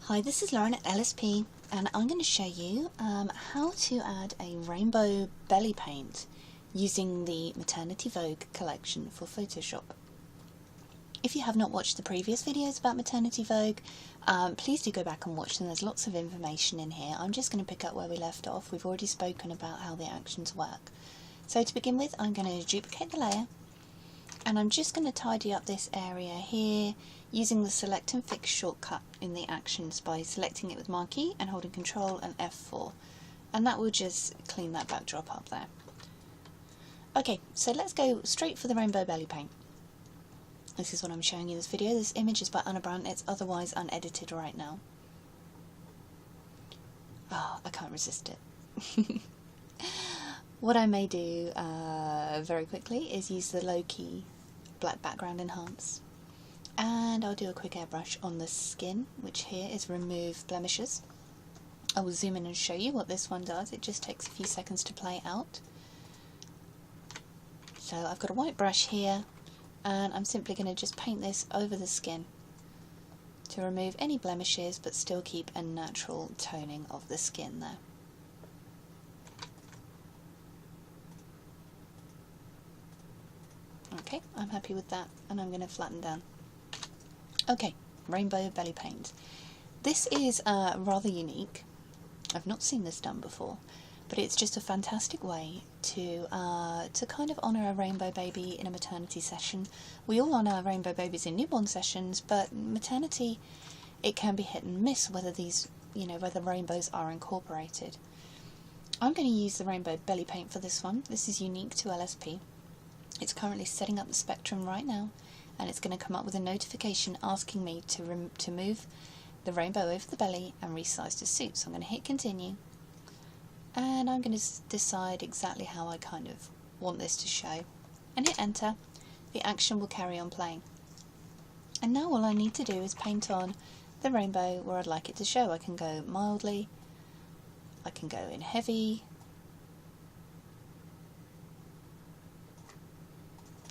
Hi, this is Lauren at LSP, and I'm going to show you how to add a rainbow belly paint using the Maternity Vogue collection for Photoshop. If you have not watched the previous videos about Maternity Vogue, please do go back and watch them. There's lots of information in here. I'm just going to pick up where we left off. We've already spoken about how the actions work. So to begin with, I'm going to duplicate the layer, and I'm just going to tidy up this area here using the Select and Fix shortcut in the actions by selecting it with Marquee and holding Control and F4, and that will just clean that backdrop up there. Okay, so let's go straight for the rainbow belly paint. This is what I'm showing you in this video. This image is by Ana Brandt. It's otherwise unedited right now. Oh, I can't resist it. What I may do very quickly is use the low key black background enhance, and I'll do a quick airbrush on the skin, which here is remove blemishes. I will zoom in and show you what this one does. It just takes a few seconds to play out. So I've got a white brush here, and I'm simply going to just paint this over the skin to remove any blemishes but still keep a natural toning of the skin there. Okay, I'm happy with that, and I'm going to flatten down. Okay, rainbow belly paint. This is rather unique. I've not seen this done before, but it's just a fantastic way to kind of honour a rainbow baby in a maternity session. We all honour rainbow babies in newborn sessions, but maternity, it can be hit and miss whether these, whether rainbows are incorporated. I'm going to use the rainbow belly paint for this one. This is unique to LSP. It's currently setting up the spectrum right now, and it's going to come up with a notification asking me to move the rainbow over the belly and resize to suit. So I'm going to hit continue, and I'm going to decide exactly how I kind of want this to show, and hit enter. The action will carry on playing, and now all I need to do is paint on the rainbow where I'd like it to show. I can go mildly, I can go in heavy,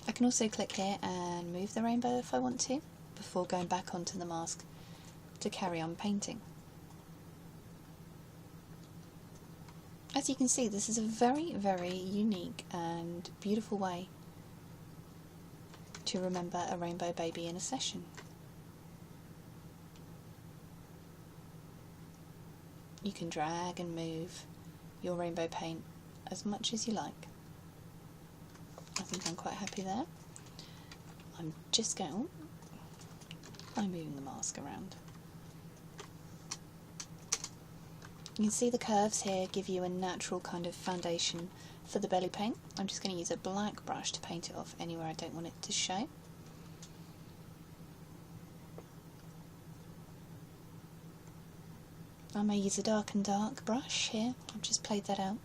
I can also click here and move the rainbow if I want to, before going back onto the mask to carry on painting. As you can see, this is a very, very unique and beautiful way to remember a rainbow baby in a session. You can drag and move your rainbow paint as much as you like. I think I'm quite happy there. I'm just going by moving the mask around. You can see the curves here give you a natural kind of foundation for the belly paint. I'm just going to use a black brush to paint it off anywhere I don't want it to show. I may use a dark and dark brush here. I've just played that out.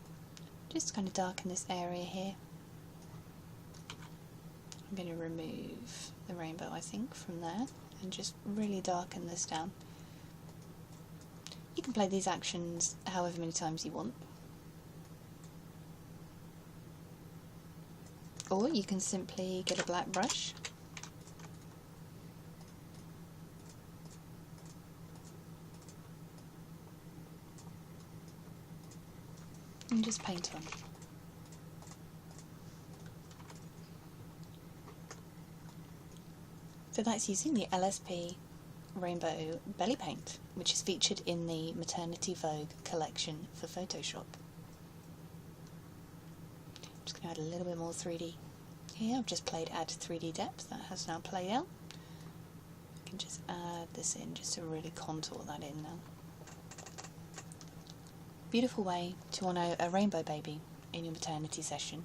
Just kind of darken this area here. I'm going to remove the rainbow, I think, from there and just really darken this down. You can play these actions however many times you want, or you can simply get a black brush and just paint on. So that's using the LSP Rainbow Belly Paint, which is featured in the Maternity Vogue collection for Photoshop. I'm just going to add a little bit more 3D here. I've just played Add 3D Depth. That has now played out. I can just add this in just to really contour that in now. Beautiful way to honour a rainbow baby in your maternity session.